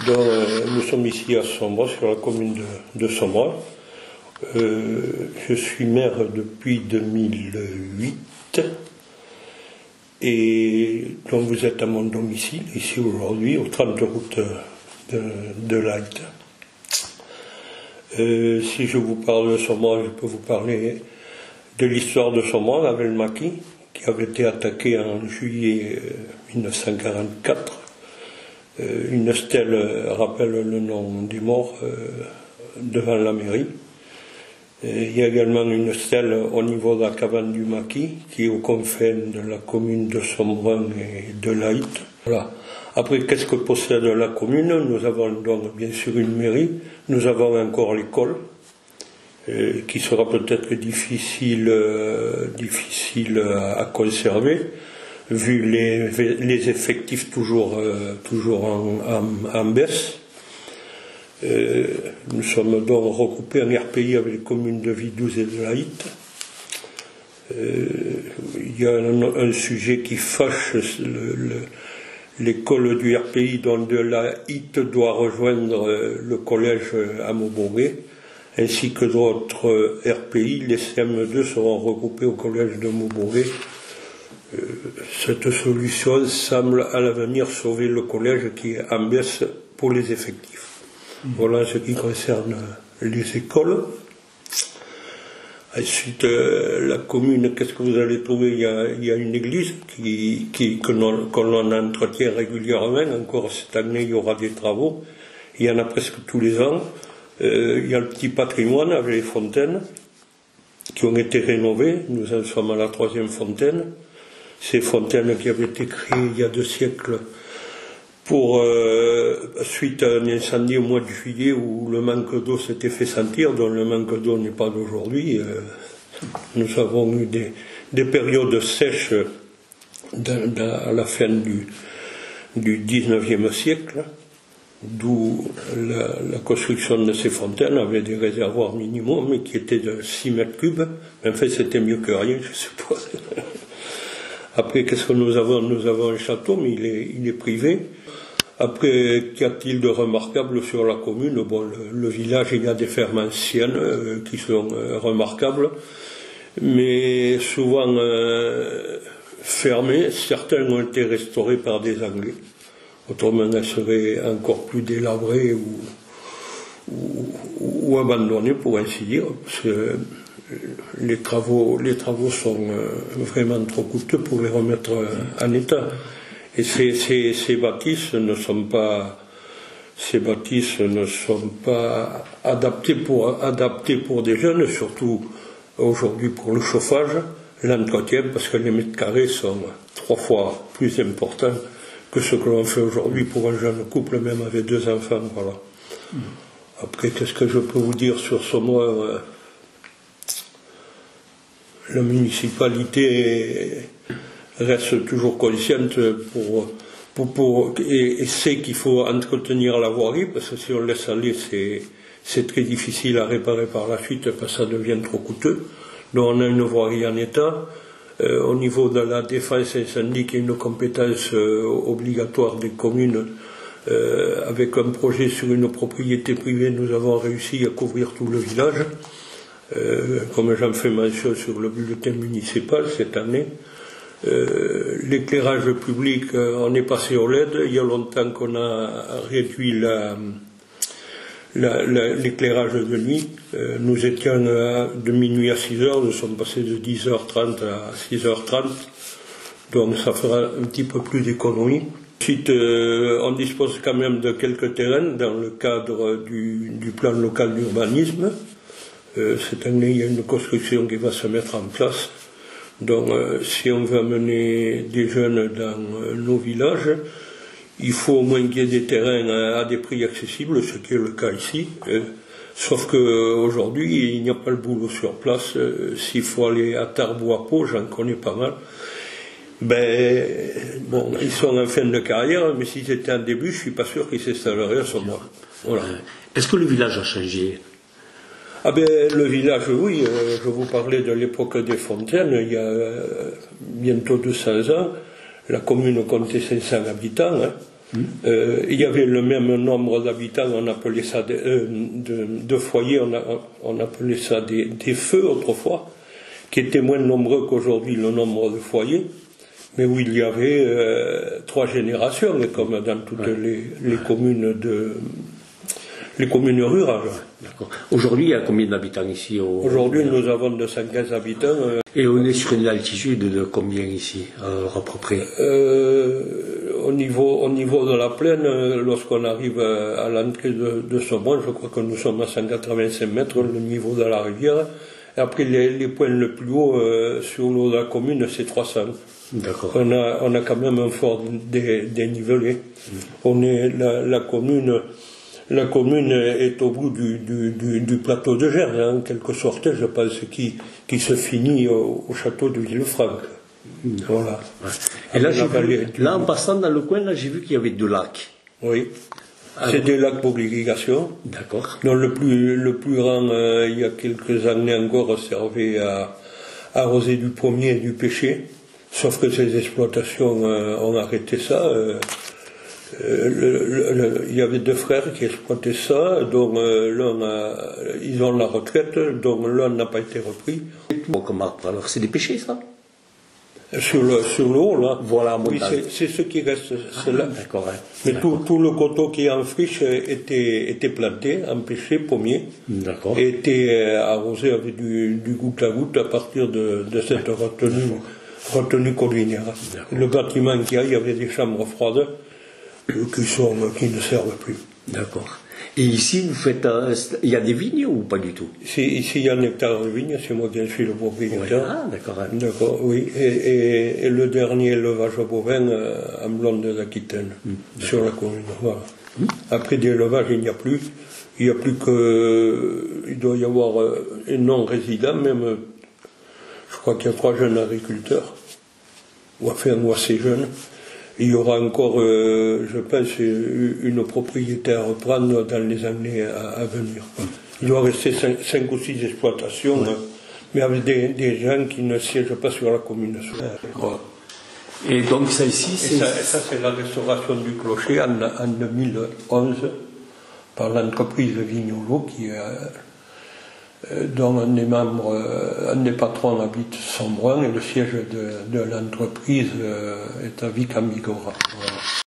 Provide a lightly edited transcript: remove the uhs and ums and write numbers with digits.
Donc, nous sommes ici à Sombre, sur la commune de Sombre. Je suis maire depuis 2008 et donc vous êtes à mon domicile ici aujourd'hui au 30 route de l'Aït. Si je vous parle de Sombre, je peux vous parler de l'histoire de Sombre avec le maquis qui avait été attaqué en juillet 1944. Une stèle rappelle le nom des morts devant la mairie. Il y a également une stèle au niveau de la cabane du maquis qui est aux confins de la commune de Sombrun et de l'Aït. Voilà. Après, qu'est-ce que possède la commune? Nous avons donc bien sûr une mairie, nous avons encore l'école, qui sera peut-être difficile à conserver, vu les effectifs toujours en baisse. Nous sommes donc regroupés en RPI avec les communes de Vidouze et de l'Aït. Il y a un sujet qui fâche l'école du RPI, dont de l'Aït doit rejoindre le collège à Maubourg, ainsi que d'autres RPI. Les CM2 seront regroupés au collège de Maubourg. Cette solution semble à l'avenir sauver le collège qui est en baisse pour les effectifs. Voilà ce qui concerne les écoles. Ensuite, la commune, qu'est-ce que vous allez trouver? Il y a une église que l'on entretient régulièrement. Encore cette année, il y aura des travaux. Il y en a presque tous les ans. Il y a le petit patrimoine avec les fontaines qui ont été rénovées. Nous en sommes à la 3e fontaine. Ces fontaines qui avaient été créées il y a 2 siècles suite à un incendie au mois de juillet où le manque d'eau s'était fait sentir, dont le manque d'eau n'est pas d'aujourd'hui. Nous avons eu des périodes sèches à la fin du 19e siècle, d'où la construction de ces fontaines avait des réservoirs minimums, mais qui étaient de 6 mètres cubes. En fait, c'était mieux que rien, je suppose. Après, qu'est-ce que nous avons? Nous avons un château, mais il est privé. Après, qu'y a-t-il de remarquable sur la commune? Bon, le village, il y a des fermes anciennes qui sont remarquables, mais souvent fermées. Certaines ont été restaurées par des Anglais. Autrement, elles seraient encore plus délabrées ou abandonnées, pour ainsi dire, parce que les travaux sont vraiment trop coûteux pour les remettre en état. Et ces bâtisses ne sont pas adaptées pour des jeunes, surtout aujourd'hui pour le chauffage, l'entretien, parce que les mètres carrés sont 3 fois plus importants que ce que l'on fait aujourd'hui pour un jeune couple, même avec 2 enfants. Voilà. Après, qu'est-ce que je peux vous dire sur ce mois? La municipalité reste toujours consciente et sait qu'il faut entretenir la voirie, parce que si on laisse aller, c'est très difficile à réparer par la suite, parce que ça devient trop coûteux. Donc on a une voirie en état. Au niveau de la défense incendie, qui est une compétence obligatoire des communes, avec un projet sur une propriété privée, nous avons réussi à couvrir tout le village. Comme j'en fais mention sur le bulletin municipal cette année. L'éclairage public, on est passé au LED. Il y a longtemps qu'on a réduit l'éclairage de nuit. Nous étions de minuit à 6h, nous sommes passés de 10h30 à 6h30. Donc ça fera un petit peu plus d'économie. Ensuite, on dispose quand même de quelques terrains dans le cadre du plan local d'urbanisme. Cette année, il y a une construction qui va se mettre en place. Donc, si on veut amener des jeunes dans nos villages, il faut au moins qu'il y ait des terrains à des prix accessibles, ce qui est le cas ici. Sauf qu'aujourd'hui, il n'y a pas le boulot sur place. S'il faut aller à Tarbes ou à Pau, j'en connais pas mal. Bon, ils sont en fin de carrière, mais s'ils étaient en début, je ne suis pas sûr qu'ils s'installeraient à ce moment. Voilà. Est-ce que le village a changé? Le village, oui, je vous parlais de l'époque des fontaines, il y a bientôt 200 ans, la commune comptait 500 habitants, hein. Il y avait le même nombre d'habitants, on appelait ça de foyers, on appelait ça des feux autrefois, qui étaient moins nombreux qu'aujourd'hui le nombre de foyers, mais où il y avait 3 générations, comme dans toutes les communes les communes rurales. D'accord. Aujourd'hui, il y a combien d'habitants ici Aujourd'hui, nous avons 215 habitants. Et on est sur une altitude de combien ici, à peu près Au niveau de la plaine, lorsqu'on arrive à l'entrée de Sombrun, je crois que nous sommes à 185 mètres, le niveau de la rivière. Et après, les points le plus haut sur l'eau de la commune, c'est 300. D'accord. On a quand même un fort dénivelé. On est la commune est au bout du plateau de Gers, en quelque sorte, je pense, qui se finit au château de Villefranche. Voilà. Et là, en passant dans le coin, là, j'ai vu qu'il y avait 2 lacs. Oui. C'est des lacs pour l'irrigation. D'accord. Donc le plus grand, il y a quelques années encore, servait à arroser du pommier et du pêcher. Sauf que ces exploitations ont arrêté ça. Il y avait 2 frères qui exploitaient ça, dont ils ont la retraite, dont l'un n'a pas été repris. Alors c'est des pêchers, ça? Sur le haut, là. Voilà, oui, c'est ce qui reste. Là. D'accord. Hein. Mais tout le coteau qui est en friche était planté, en pêcher, pommier. D'accord. Et était arrosé avec du goutte à goutte à partir de cette retenue collinière. Le bâtiment qu'il y a, il y avait des chambres froides qui ne servent plus. D'accord. Et ici, vous faites, il y a des vignes ou pas du tout? Ici, il y a un hectare de vignes, c'est moi qui suis le propriétaire. Ouais. Ah, d'accord. Hein. D'accord, oui. Et le dernier élevage bovin en blonde d'Aquitaine, sur la commune. Voilà. Après d'élevage, il n'y a plus. Il n'y a plus que. Il doit y avoir un non-résident, même. Je crois qu'il y a 3 jeunes agriculteurs, ou assez jeunes. Il y aura encore, je pense, une propriété à reprendre dans les années à venir. Il doit rester 5 ou 6 exploitations, mais avec des gens qui ne siègent pas sur la commune. Et donc ça ici, ça c'est la restauration du clocher en 2011 par l'entreprise Vignolo dont un des membres, un des patrons habite Sombrun et le siège de l'entreprise est à Vic-en-Bigorre. Voilà.